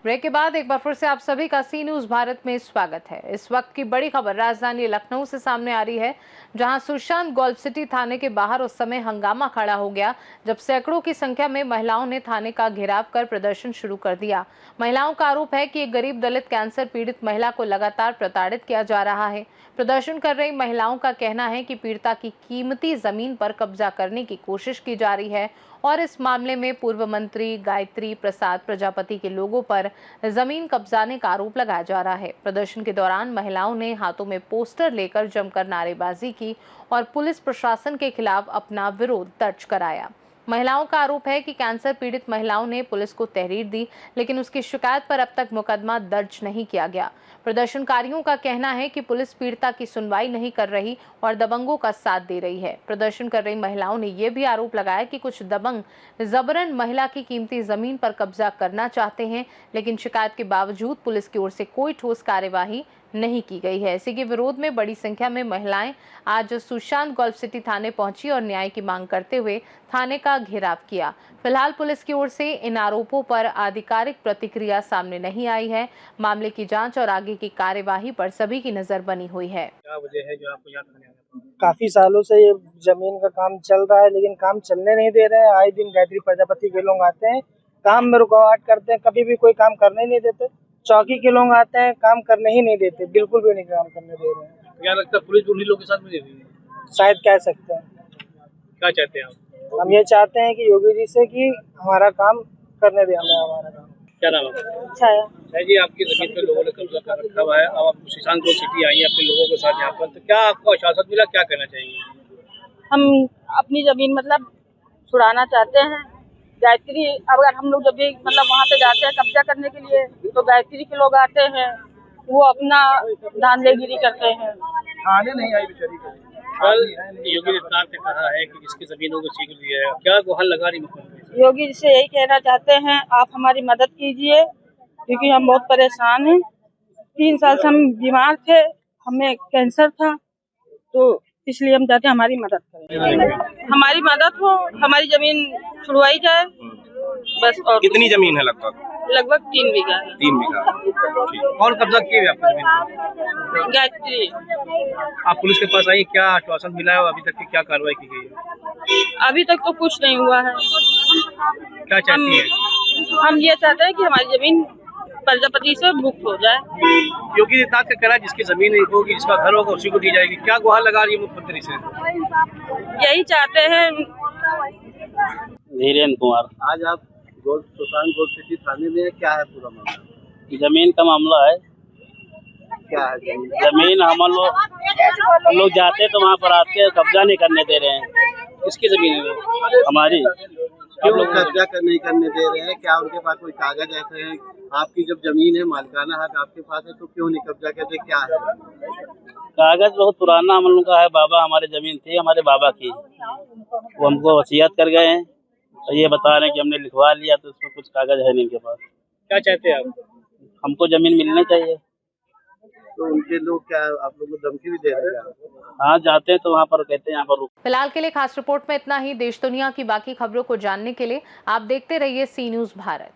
Break के बाद एक बार फिर से आप सभी का सी न्यूज भारत में स्वागत है। इस वक्त की बड़ी खबर राजधानी लखनऊ से सामने आ रही है, जहां सुशांत गोल्फ सिटी थाने के बाहर उस समय हंगामा खड़ा हो गया जब सैकड़ों की संख्या में महिलाओं ने थाने का घेराव कर प्रदर्शन शुरू कर दिया। महिलाओं का आरोप है कि एक गरीब दलित कैंसर पीड़ित महिला को लगातार प्रताड़ित किया जा रहा है। प्रदर्शन कर रही महिलाओं का कहना है कि पीड़िता की कीमती जमीन पर कब्जा करने की कोशिश की जा रही है और इस मामले में पूर्व मंत्री गायत्री प्रसाद प्रजापति के लोगों पर जमीन कब्जाने का आरोप लगाया जा रहा है। प्रदर्शन के दौरान महिलाओं ने हाथों में पोस्टर लेकर जमकर नारेबाजी की और पुलिस प्रशासन के खिलाफ अपना विरोध दर्ज कराया। महिलाओं का आरोप है कि कैंसर पीड़ित महिलाओं ने पुलिस को तहरीर दी, लेकिन उसकी शिकायत पर अब तक मुकदमा दर्ज नहीं किया गया। प्रदर्शनकारियों का कहना है कि पुलिस पीड़िता की सुनवाई नहीं कर रही और दबंगों का साथ दे रही है। प्रदर्शन कर रही महिलाओं ने यह भी आरोप लगाया कि कुछ दबंग जबरन महिला की कीमती जमीन पर कब्जा करना चाहते हैं, लेकिन शिकायत के बावजूद पुलिस की ओर से कोई ठोस कार्यवाही नहीं की गई है। इसी के विरोध में बड़ी संख्या में महिलाएं आज सुशांत गोल्फ सिटी थाने पहुंची और न्याय की मांग करते हुए थाने का घेराव किया। फिलहाल पुलिस की ओर से इन आरोपों पर आधिकारिक प्रतिक्रिया सामने नहीं आई है। मामले की जांच और आगे की कार्यवाही पर सभी की नजर बनी हुई है। क्या वजह है जो आपको यहाँ थाने आना पड़ा? काफी सालों से ये जमीन का काम चल रहा है, लेकिन काम चलने नहीं दे रहे हैं। आए दिन गायत्री प्रजापति के लोग आते हैं, काम में रुकावट करते हैं, कभी भी कोई काम करने नहीं देते। चौकी के लोग आते हैं, काम करने ही नहीं देते, बिल्कुल भी नहीं काम करने दे रहे हैं। क्या लगता है पुलिस उन्हीं लोगों के साथ मिली हुई है? शायद कह सकते हैं। क्या चाहते हैं आप? हम ये चाहते हैं कि योगी जी से कि हमारा काम करने दे, हमें हमारा काम। क्या नाम है? छाया। शायद जी आपकी जमीन पे लोगों ने कब्जा कर रखा हुआ है, अब आप सुशांत गोल्फ सिटी आई हैं अपने लोगों के साथ यहाँ पर, तो क्या आपको आश्वासन मिला, क्या कहना चाहेंगे? हम अपनी जमीन मतलब छुड़ाना चाहते हैं। गायत्री अगर हम लोग जब भी मतलब वहाँ पे जाते हैं कब्जा करने के लिए, तो गायत्री के लोग आते हैं, वो अपना धांधलीगिरी करते हैं। थाने नहीं आई बेचारी। कल योगी आदित्यनाथ ने कहा है कि जिसकी जमीनों को छीन लिया है, क्या गुहार लगा रही मुख्यमंत्री? योगी जी से यही कहना चाहते हैं, आप हमारी मदद कीजिए, क्योंकि हम बहुत परेशान हैं। 3 साल से हम बीमार थे, हमें कैंसर था, तो इसलिए हम चाहते हैं हमारी मदद करें। हमारी मदद हो, हमारी जमीन छुड़वाई जाए बस। और कितनी जमीन है? लगभग 3 बीघा है। 3 बीघा। और कब्जा किए हुए आपकी जमीन पर? गायत्री। आप पुलिस के पास आई, क्या आश्वासन मिला है और अभी तक की क्या कार्रवाई की गई है? अभी तक तो कुछ नहीं हुआ है। क्या चाहती है? हम ये चाहते हैं कि हमारी जमीन प्रजापति से मुक्त हो जाए। योगी आदित्यनाथ का कहना है जिसकी जमीन नहीं होगी, जिसका घर होगा उसी को दी जाएगी, क्या गुहार लगा रही है मुख्यमंत्री से? यही चाहते हैं। धीरेन्द्र कुमार। आज आप सुशांत गोल्फ सिटी थाने में, क्या है पूरा मामला? जमीन का मामला है। क्या है जमीन? जमीन हम लोग जाते तो वहाँ पर आते हैं, कब्जा नहीं करने दे रहे हैं। किसकी जमीन है वो? हमारी। क्यों कब्जा नहीं करने दे रहे हैं? क्या उनके पास कोई कागज ऐसे हैं? आपकी जब जमीन है, मालिकाना हक आपके पास है, तो क्यों नहीं कब्जा करते? क्या है कागज बहुत पुराना हम लोग का है, बाबा हमारे जमीन थी, हमारे बाबा की, वो हमको वसीयत कर गए हैं, तो ये बता रहे हैं कि हमने लिखवा लिया, तो उसमें कुछ कागज है नहीं इनके पास। क्या चाहते हैं आप? हमको जमीन मिलनी चाहिए। तो उनके लोग क्या आप लोग को धमकी भी दे रहे हैं? हाँ, जाते हैं तो वहाँ पर कहते हैं यहाँ पर। फिलहाल के लिए खास रिपोर्ट में इतना ही। देश दुनिया की बाकी खबरों को जानने के लिए आप देखते रहिए सी न्यूज भारत।